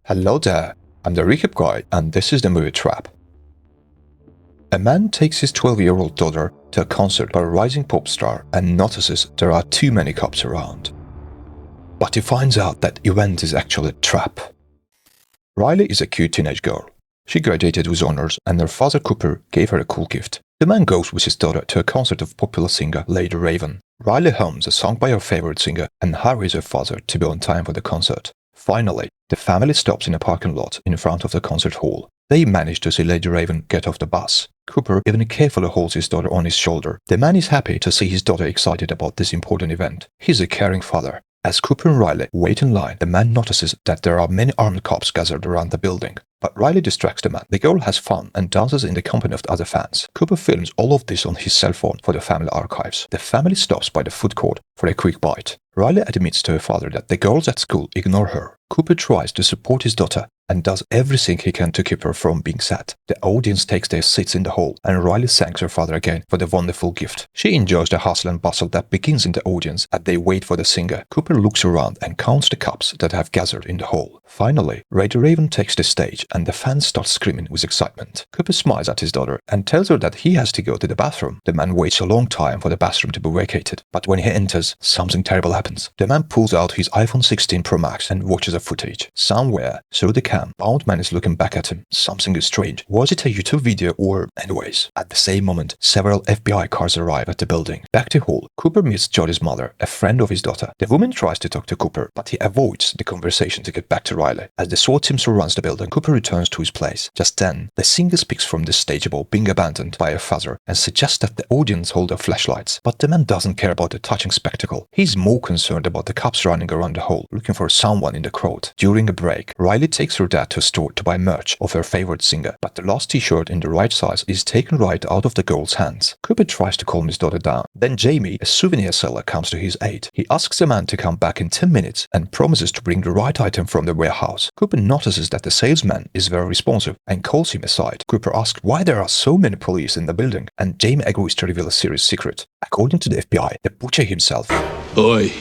Hello there, I'm the recap guy and this is the movie Trap. A man takes his 12-year-old daughter to a concert by a rising pop star and notices there are too many cops around. But he finds out that event is actually a trap. Riley is a cute teenage girl. She graduated with honors and her father Cooper gave her a cool gift. The man goes with his daughter to a concert of popular singer Lady Raven. Riley hums a song by her favorite singer and hurries her father to be on time for the concert. Finally, the family stops in a parking lot in front of the concert hall. They manage to see Lady Raven get off the bus. Cooper even carefully holds his daughter on his shoulder. The man is happy to see his daughter excited about this important event. He's a caring father. As Cooper and Riley wait in line, the man notices that there are many armed cops gathered around the building. But Riley distracts the man. The girl has fun and dances in the company of the other fans. Cooper films all of this on his cell phone for the family archives. The family stops by the food court for a quick bite. Riley admits to her father that the girls at school ignore her. Cooper tries to support his daughter and does everything he can to keep her from being sad. The audience takes their seats in the hall and Riley thanks her father again for the wonderful gift. She enjoys the hustle and bustle that begins in the audience as they wait for the singer. Cooper looks around and counts the cops that have gathered in the hall. Finally, Lady Raven takes the stage and the fans start screaming with excitement. Cooper smiles at his daughter and tells her that he has to go to the bathroom. The man waits a long time for the bathroom to be vacated, but when he enters, something terrible happens. The man pulls out his iPhone 16 Pro Max and watches the footage. Somewhere through the cam, bound man is looking back at him. Something is strange. Was it a YouTube video or... Anyways, at the same moment, several FBI cars arrive at the building. Back to hall, Cooper meets Jodie's mother, a friend of his daughter. The woman tries to talk to Cooper, but he avoids the conversation to get back to Riley. As the SWAT team surrounds the building, Cooper returns to his place. Just then, the singer speaks from the stage about being abandoned by her father and suggests that the audience hold their flashlights. But the man doesn't care about the touching spectacle. He's more concerned about the cops running around the hall, looking for someone in the crowd. During a break, Riley takes her dad to a store to buy merch of her favorite singer, but the last t-shirt in the right size is taken right out of the girl's hands. Cooper tries to calm his daughter down. Then Jamie, a souvenir seller, comes to his aid. He asks the man to come back in 10 minutes and promises to bring the right item from the warehouse. Cooper notices that the salesman is very responsive and calls him aside. Cooper asks why there are so many police in the building, and Jamie agrees to reveal a serious secret. According to the FBI, the butcher himself... Oi.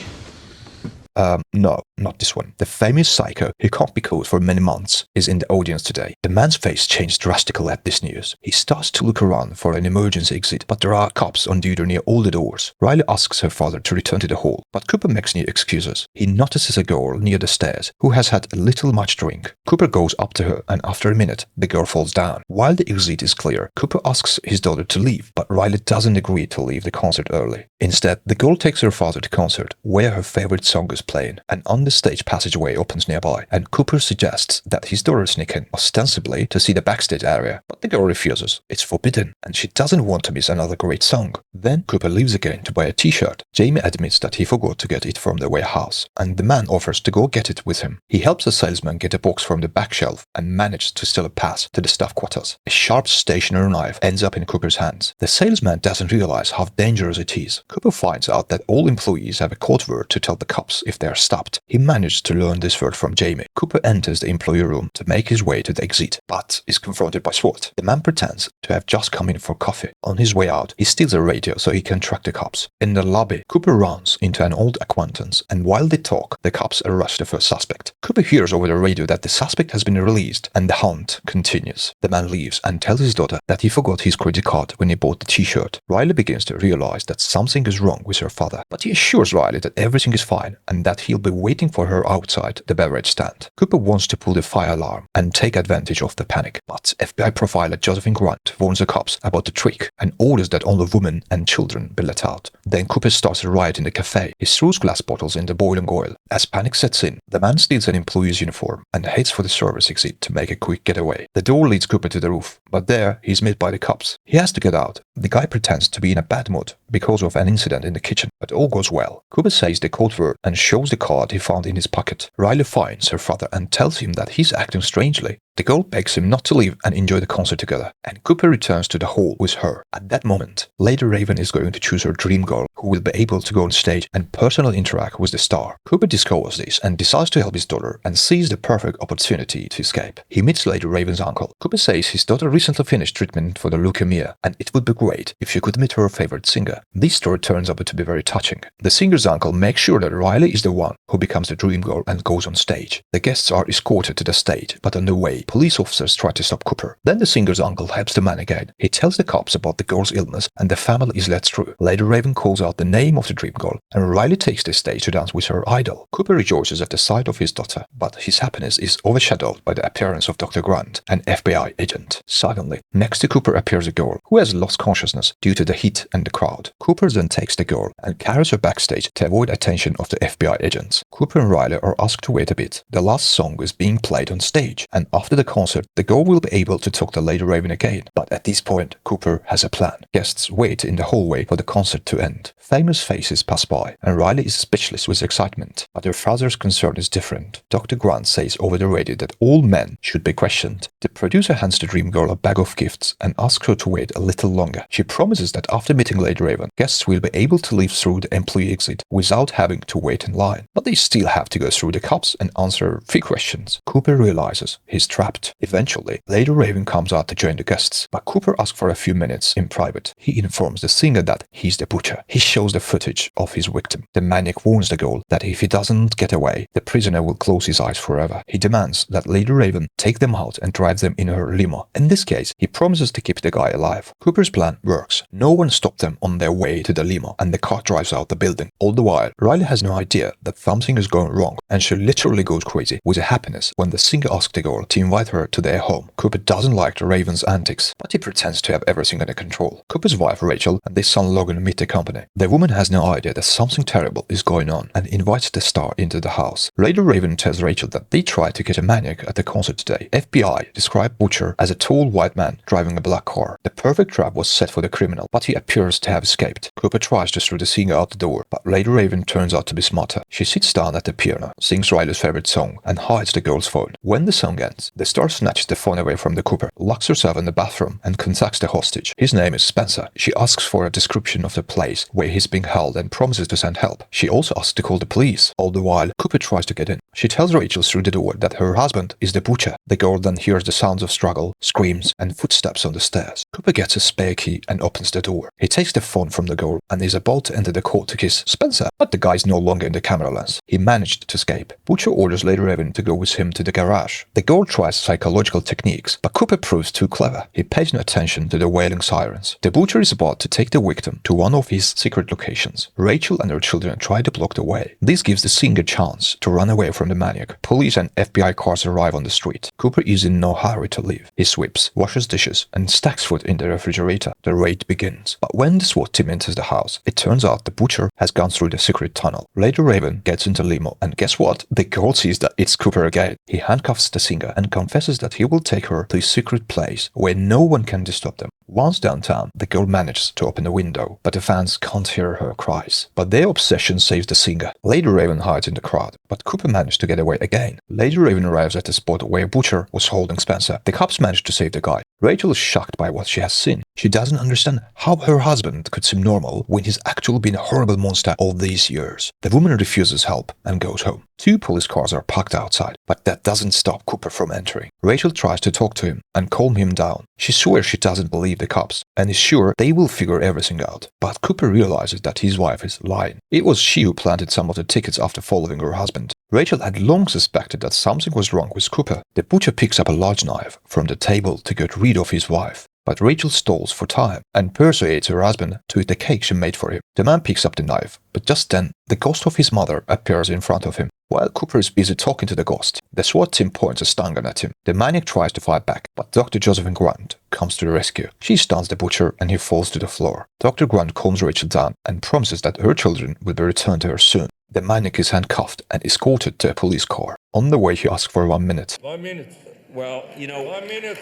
No, not this one. The famous psycho, who can't be caught for many months, is in the audience today. The man's face changed drastically at this news. He starts to look around for an emergency exit, but there are cops on duty near all the doors. Riley asks her father to return to the hall, but Cooper makes new excuses. He notices a girl near the stairs who has had a little much drink. Cooper goes up to her, and after a minute, the girl falls down. While the exit is clear, Cooper asks his daughter to leave, but Riley doesn't agree to leave the concert early. Instead, the girl takes her father to concert, where her favorite song is playing. An on-the-stage passageway opens nearby, and Cooper suggests that his daughter sneak in, ostensibly to see the backstage area, but the girl refuses. It's forbidden, and she doesn't want to miss another great song. Then Cooper leaves again to buy a t-shirt. Jamie admits that he forgot to get it from the warehouse, and the man offers to go get it with him. He helps the salesman get a box from the back shelf and manages to steal a pass to the staff quarters. A sharp stationary knife ends up in Cooper's hands. The salesman doesn't realize how dangerous it is. Cooper finds out that all employees have a code word to tell the cops if they are stopped. He managed to learn this word from Jamie. Cooper enters the employee room to make his way to the exit, but is confronted by SWAT. The man pretends to have just come in for coffee. On his way out, he steals a radio so he can track the cops. In the lobby, Cooper runs into an old acquaintance, and while they talk, the cops arrest the first suspect. Cooper hears over the radio that the suspect has been released, and the hunt continues. The man leaves and tells his daughter that he forgot his credit card when he bought the t-shirt. Riley begins to realize that something is wrong with her father, but he assures Riley that everything is fine and that he'll be waiting for her outside the beverage stand. Cooper wants to pull the fire alarm and take advantage of the panic, but FBI profiler Josephine Grant warns the cops about the trick and orders that only women and children be let out. Then Cooper starts a riot in the cafe. He throws glass bottles in the boiling oil. As panic sets in, the man steals an employee's uniform and heads for the service exit to make a quick getaway. The door leads Cooper to the roof, but there he's met by the cops. He has to get out. The guy pretends to be in a bad mood because of an incident in the kitchen, but all goes well. Cooper says the code word and shows the card he found in his pocket. Riley finds her father and tells him that he's acting strangely. The girl begs him not to leave and enjoy the concert together, and Cooper returns to the hall with her. At that moment, Lady Raven is going to choose her dream girl, who will be able to go on stage and personally interact with the star. Cooper discovers this and decides to help his daughter and sees the perfect opportunity to escape. He meets Lady Raven's uncle. Cooper says his daughter recently finished treatment for the leukemia, and it would be great if she could meet her favorite singer. This story turns out to be very touching. The singer's uncle makes sure that Riley is the one who becomes the dream girl and goes on stage. The guests are escorted to the stage, but on the way, police officers try to stop Cooper. Then the singer's uncle helps the man again. He tells the cops about the girl's illness, and the family is let through. Lady Raven calls out the name of the dream girl, and Riley takes the stage to dance with her idol. Cooper rejoices at the sight of his daughter, but his happiness is overshadowed by the appearance of Dr. Grant, an FBI agent. Suddenly, next to Cooper appears a girl who has lost consciousness due to the heat and the crowd. Cooper then takes the girl and carries her backstage to avoid attention of the FBI agents. Cooper and Riley are asked to wait a bit. The last song is being played on stage, and after the concert, the girl will be able to talk to Lady Raven again. But at this point, Cooper has a plan. Guests wait in the hallway for the concert to end. Famous faces pass by, and Riley is speechless with excitement. But her father's concern is different. Dr. Grant says over the radio that all men should be questioned. The producer hands the dream girl a bag of gifts and asks her to wait a little longer. She promises that after meeting Lady Raven, guests will be able to leave through the employee exit without having to wait in line. But they still have to go through the cops and answer 3 questions. Cooper realizes he's trapped. Eventually, Lady Raven comes out to join the guests, but Cooper asks for a few minutes in private. He informs the singer that he's the butcher. He shows the footage of his victim. The maniac warns the girl that if he doesn't get away, the prisoner will close his eyes forever. He demands that Lady Raven take them out and drive them in her limo. In this case, he promises to keep the guy alive. Cooper's plan works. No one stopped them on their way to the limo, and the car drives out the building. All the while, Riley has no idea that something is going wrong, and she literally goes crazy with happiness when the singer asks the girl to invite her to their home. Cooper doesn't like the Raven's antics, but he pretends to have everything under control. Cooper's wife Rachel and their son Logan meet the company. The woman has no idea that something terrible is going on and invites the star into the house. Lady Raven tells Rachel that they tried to get a maniac at the concert today. FBI described Butcher as a tall white man driving a black car. The perfect trap was set for the criminal, but he appears to have escaped. Cooper tries to throw the singer out the door, but Lady Raven turns out to be smarter. She sits down at the piano, sings Riley's favorite song, and hides the girl's phone. When the song ends, the star snatches the phone away from the Cooper, locks herself in the bathroom, and contacts the hostage. His name is Spencer. She asks for a description of the place where he's being held and promises to send help. She also asks to call the police. All the while, Cooper tries to get in. She tells Rachel through the door that her husband is the butcher. The girl then hears the sounds of struggle, screams, and footsteps on the stairs. Cooper gets a spare key and opens the door. He takes the phone from the girl and is about to enter the court to kiss Spencer, but the guy's no longer in the camera lens. He managed to escape. Butcher orders Lady Raven to go with him to the garage. The girl tries psychological techniques, but Cooper proves too clever. He pays no attention to the wailing sirens. The butcher is about to take the victim to one of his secret locations. Rachel and her children try to block the way. This gives the singer a chance to run away from the maniac. Police and FBI cars arrive on the street. Cooper is in no hurry to leave. He sweeps, washes dishes, and stacks food in the refrigerator. The raid begins. But when the SWAT team enters the house, it turns out the butcher has gone through the secret tunnel. Lady Raven gets into the limo, and guess what? The girl sees that it's Cooper again. He handcuffs the singer and confesses that he will take her to a secret place where no one can disturb them. Once downtown, the girl manages to open the window, but the fans can't hear her cries. But their obsession saves the singer. Lady Raven hides in the crowd, but Cooper managed to get away again. Lady Raven arrives at the spot where Butcher was holding Spencer. The cops manage to save the guy. Rachel is shocked by what she has seen. She doesn't understand how her husband could seem normal when he's actually been a horrible monster all these years. The woman refuses help and goes home. 2 police cars are parked outside, but that doesn't stop Cooper from entering. Rachel tries to talk to him and calm him down. She swears she doesn't believe the cops and is sure they will figure everything out. But Cooper realizes that his wife is lying. It was she who planted some of the tickets after following her husband. Rachel had long suspected that something was wrong with Cooper. The butcher picks up a large knife from the table to get rid of his wife. But Rachel stalls for time and persuades her husband to eat the cake she made for him. The man picks up the knife, but just then, the ghost of his mother appears in front of him. While Cooper is busy talking to the ghost, the SWAT team points a stun gun at him. The maniac tries to fight back, but Dr. Josephine Grant comes to the rescue. She stuns the butcher and he falls to the floor. Dr. Grant calms Rachel down and promises that her children will be returned to her soon. The maniac is handcuffed and escorted to a police car. On the way, he asks for 1 minute. 1 minute. Well, 1 minute.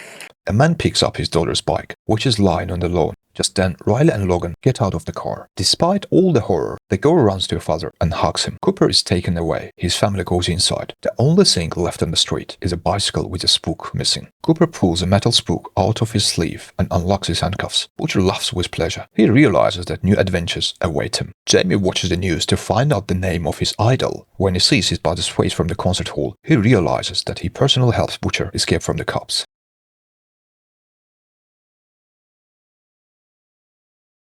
A man picks up his daughter's bike which is lying on the lawn. Just then, Riley and Logan get out of the car. Despite all the horror, the girl runs to her father and hugs him. Cooper is taken away. His family goes inside. The only thing left on the street is a bicycle with a spook missing. Cooper pulls a metal spook out of his sleeve and unlocks his handcuffs. Butcher laughs with pleasure. He realizes that new adventures await him. Jamie watches the news to find out the name of his idol. When he sees his brother's face from the concert hall, he realizes that he personally helps Butcher escape from the cops.